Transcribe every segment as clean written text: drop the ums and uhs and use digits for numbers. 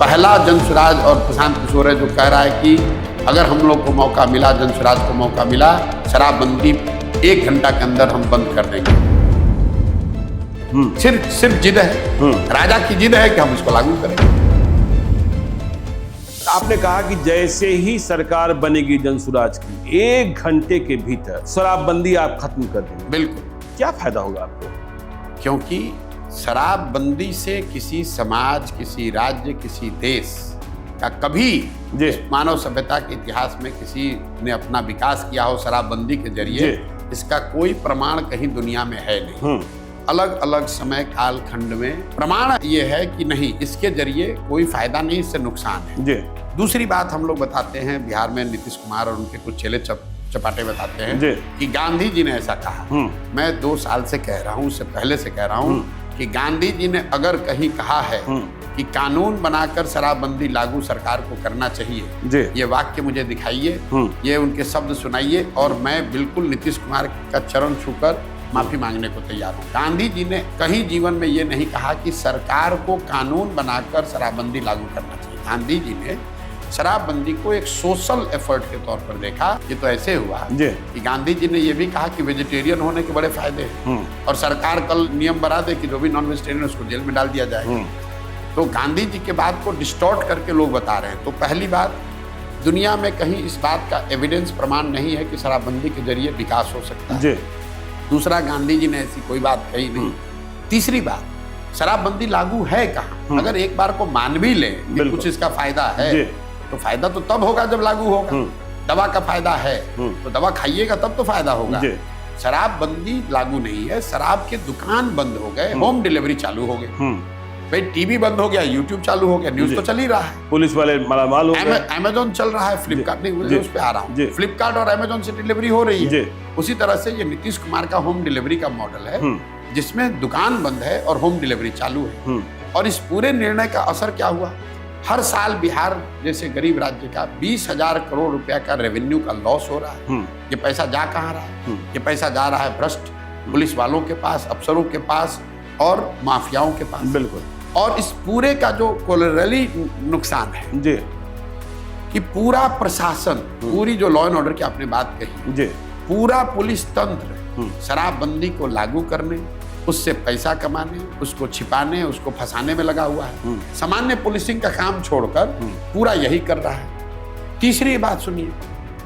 पहला जनसुराज और प्रशांत किशोर है जो कह रहा है कि अगर हम लोग को मौका मिला, जनसुराज को मौका मिला, शराबबंदी 1 घंटा के अंदर हम बंद कर देंगे। सिर्फ जिद है, राजा की जिद है कि हम इसको लागू करेंगे। आपने कहा कि जैसे ही सरकार बनेगी जनसुराज की 1 घंटे के भीतर शराबबंदी आप खत्म कर देंगे। बिल्कुल। क्या फायदा होगा आपको? क्योंकि शराबबंदी से किसी समाज, किसी राज्य, किसी देश का कभी मानव सभ्यता के इतिहास में किसी ने अपना विकास किया हो शराबबंदी के जरिए, इसका कोई प्रमाण कहीं दुनिया में है नहीं। अलग अलग समय काल खंड में प्रमाण ये है कि नहीं, इसके जरिए कोई फायदा नहीं, इससे नुकसान है। दूसरी बात हम लोग बताते हैं, बिहार में नीतीश कुमार और उनके कुछ चेले चपाटे बताते हैं कि गांधी जी ने ऐसा कहा। मैं 2 साल से कह रहा हूँ, उससे पहले से कह रहा हूँ कि गांधी जी ने अगर कहीं कहा है कि कानून बनाकर शराबबंदी लागू सरकार को करना चाहिए, ये वाक्य मुझे दिखाइए, ये उनके शब्द सुनाइए और मैं बिल्कुल नीतीश कुमार का चरण छूकर माफी मांगने को तैयार हूँ। गांधी जी ने कहीं जीवन में ये नहीं कहा कि सरकार को कानून बनाकर शराबबंदी लागू करना चाहिए। गांधी जी ने शराबबंदी को एक सोशल एफर्ट के तौर पर देखा। ये तो ऐसे हुआ कि गांधी जी ने ये भी कहा कि वेजिटेरियन होने के बड़े फायदे हैं और सरकार कल नियम बना दे कि जो भी नॉन वेजिटेरियन उसको जेल में डाल दिया जाएगा। तो गांधी जी के बात को डिस्टॉर्ट करके लोग बता रहे हैं। तो पहली बात, दुनिया में कहीं इस बात का एविडेंस प्रमाण नहीं है कि शराबबंदी के जरिए विकास हो सकता है। दूसरा, गांधी जी ने ऐसी कोई बात कही नहीं। तीसरी बात, शराबबंदी लागू है कहाँ? अगर एक बार को मान भी ले कि कुछ इसका फायदा है, तो फायदा तो तब होगा जब लागू होगा। दवा का फायदा है तो दवा खाइएगा तब तो फायदा होगा। शराबबंदी लागू नहीं है, शराब के दुकान बंद हो गए, होम डिलीवरी चालू हो गई। भाई टीवी बंद हो गया, यूट्यूब चालू हो गया, न्यूज तो चल ही रहा है। पुलिस वाले मालामाल हो गए। अमेजोन चल रहा है, फ्लिपकार्ट नहीं, उस पे आ रहा हूँ। फ्लिपकार्ट और अमेजोन से डिलीवरी हो रही है। उसी तरह से ये नीतीश कुमार का होम डिलीवरी का मॉडल है, जिसमें दुकान बंद है और होम डिलीवरी चालू है। और इस पूरे निर्णय का असर क्या हुआ? हर साल बिहार जैसे गरीब राज्य का 20,000 करोड़ रुपया का रेवेन्यू का लॉस हो रहा है। ये पैसा जा कहाँ रहा है? ये पैसा जा रहा है भ्रष्ट पुलिस वालों के पास, अफसरों के पास और माफियाओं के पास। बिल्कुल। और इस पूरे का जो कोलैटरली नुकसान है कि पूरा प्रशासन, पूरी जो लॉ एंड ऑर्डर की आपने बात कही, पूरा पुलिस तंत्र शराबबंदी को लागू करने, उससे पैसा कमाने, उसको छिपाने, उसको फंसाने में लगा हुआ है। सामान्य पुलिसिंग का काम छोड़कर पूरा यही कर रहा है। तीसरी बात सुनिए,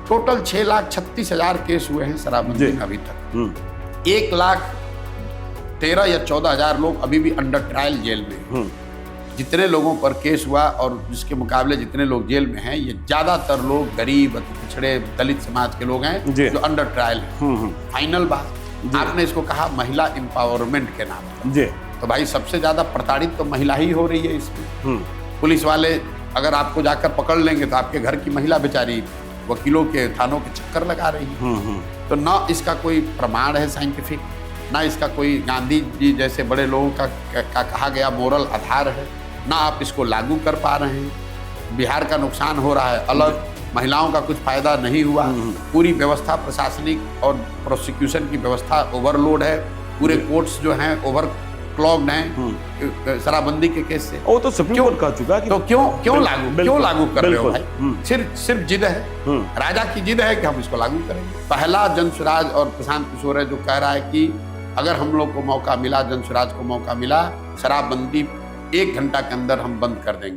टोटल 6,36,000 केस हुए हैं शराबबंदी में अभी तक। 1,13,000 या 14,000 लोग अभी भी अंडर ट्रायल जेल में। जितने लोगों पर केस हुआ और जिसके मुकाबले जितने लोग जेल में हैं, ये ज्यादातर लोग गरीब, पिछड़े, दलित समाज के लोग हैं जो अंडर ट्रायल हैं। फाइनल बात, आपने इसको कहा महिला एम्पावरमेंट के नाम पर, तो भाई सबसे ज्यादा प्रताड़ित तो महिला ही हो रही है इसमें। पुलिस वाले अगर आपको जाकर पकड़ लेंगे तो आपके घर की महिला बेचारी वकीलों के, थानों के चक्कर लगा रही है। तो ना इसका कोई प्रमाण है साइंटिफिक, ना इसका कोई गांधी जी जैसे बड़े लोगों का कहा गया मोरल आधार है, ना आप इसको लागू कर पा रहे हैं। बिहार का नुकसान हो रहा है अलग, महिलाओं का कुछ फायदा नहीं हुआ। पूरी व्यवस्था प्रशासनिक और प्रोसिक्यूशन की व्यवस्था ओवरलोड है। पूरे कोर्ट्स जो हैं ओवरक्लॉग्ड हैं शराबबंदी के केस से। वो तो सुप्रीम कोर्ट कह चुका कि तो क्यों लागू कर रहे हो भाई? सिर्फ जिद है, राजा की जिद है कि हम इसको लागू करेंगे। पहला जनसुराज और प्रशांत किशोर है जो कह रहा है कि अगर हम लोग को मौका मिला, जनसुराज को मौका मिला, शराबबंदी 1 घंटा के अंदर हम बंद कर देंगे।